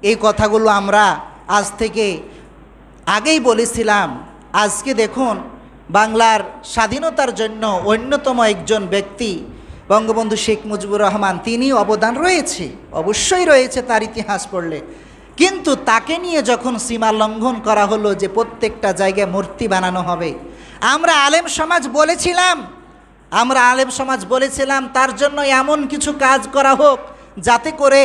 এই কথাগুলো আমরা আজ থেকে আগেই বলেছিলাম। আজকে দেখুন, বাংলার স্বাধীনতার জন্য অন্যতম একজন ব্যক্তি বঙ্গবন্ধু শেখ মুজিবুর রহমান, তিনি অবদান রয়েছে, অবশ্যই রয়েছে তার ইতিহাস পড়লে। কিন্তু তাকে নিয়ে যখন সীমা লঙ্ঘন করা হলো যে প্রত্যেকটা জায়গায় মূর্তি বানানো হবে, আমরা আলেম সমাজ বলেছিলাম তার জন্য এমন কিছু কাজ করা হোক যাতে করে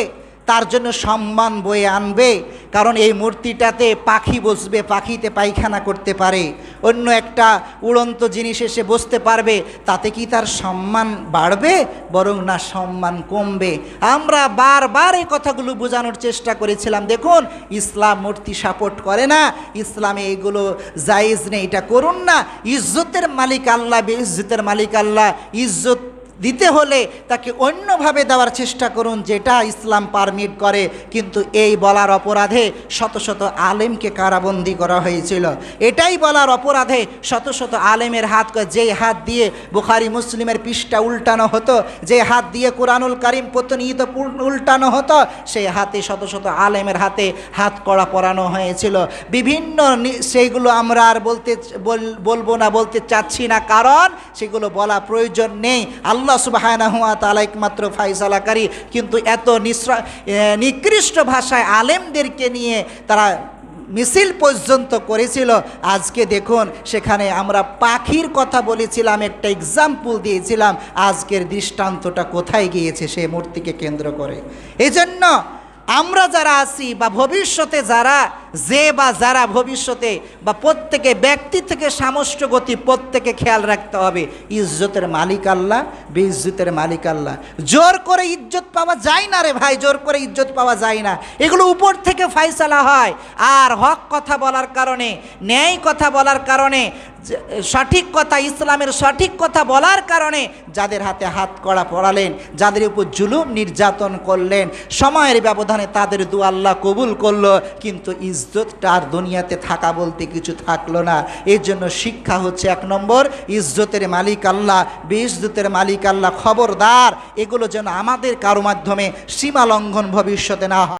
তার জন্য সম্মান বয়ে আনবে। কারণ এই মূর্তিটাতে পাখি বসবে, পাখিতে পায়খানা করতে পারে, অন্য একটা উড়ন্ত জিনিস এসে বসতে পারবে, তাতে কি তার সম্মান বাড়বে? বরং না, সম্মান কমবে। আমরা বারবার এই কথাগুলো বোঝানোর চেষ্টা করেছিলাম। দেখুন, ইসলাম মূর্তি সাপোর্ট করে না, ইসলামে এগুলো জায়েজ নেই, এটা করুন না। ইজ্জতের মালিক আল্লাহ, বেইজ্জতের মালিক আল্লাহ। ইজ্জত দিতে হলে তাকে অন্যভাবে দেওয়ার চেষ্টা করুন, যেটা ইসলাম পারমিট করে। কিন্তু এই বলার অপরাধে শত শত আলেমকে কারাবন্দী করা হয়েছিল। এটাই বলার অপরাধে শত শত আলেমের হাত, যেই হাত দিয়ে বুখারী মুসলিমের পৃষ্ঠা উল্টানো হতো, যে হাত দিয়ে কুরআনুল কারীম প্রতিনিয়ত উল্টানো হতো, সেই হাতে শত শত আলেমের হাতে হাত কড়া পরানো হয়েছিল। বিভিন্ন সেইগুলো আমরা আর বলতে চাচ্ছি না, কারণ সেগুলো বলা প্রয়োজন নেই। আল্লাহ সুবহানাহু ওয়া তাআলা একমাত্র ফায়সালাকারী। কিন্তু এত নিকৃষ্ট ভাষায় আলেমদেরকে নিয়ে তারা মিছিল পর্যন্ত করেছিল। আজকে দেখুন, সেখানে আমরা পাখির কথা বলেছিলাম, একটা এক্সাম্পল দিয়েছিলাম, আজকের দৃষ্টান্তটা কোথায় গিয়েছে সেই মূর্তিকে কেন্দ্র করে। এজন্য আমরা যারা আছি বা ভবিষ্যতে যারা ভবিষ্যতে বা প্রত্যেকে ব্যক্তি থেকে সমষ্টিগতি প্রত্যেকে খেয়াল রাখতে হবে, ইজ্জতের মালিক আল্লাহ, বেইজ্জতের মালিক আল্লাহ। জোর করে ইজ্জত পাওয়া যায় না রে ভাই, জোর করে ইজ্জত পাওয়া যায় না। এগুলো উপর থেকে ফায়সালা হয়। আর হক কথা বলার কারণে, ন্যায় কথা বলার কারণে, সঠিক কথা, ইসলামের সঠিক কথা বলার কারণে যাদের হাতে হাত কড়া পড়ালেন, যাদের উপর জুলুম নির্যাতন করলেন, সময়ের ব্যবধানে তাদের দোয়া আল্লাহ কবুল করলো, কিন্তু ইজ্জতটা আর দুনিয়াতে থাকা বলতে কিছু থাকলো না। এর জন্য শিক্ষা হচ্ছে, 1 নম্বর, ইজ্জতের মালিক আল্লাহ, বেইজ্জতের মালিক আল্লাহ। খবরদার, এগুলো যেন আমাদের কারো মাধ্যমে সীমা লঙ্ঘন ভবিষ্যতে না হয়।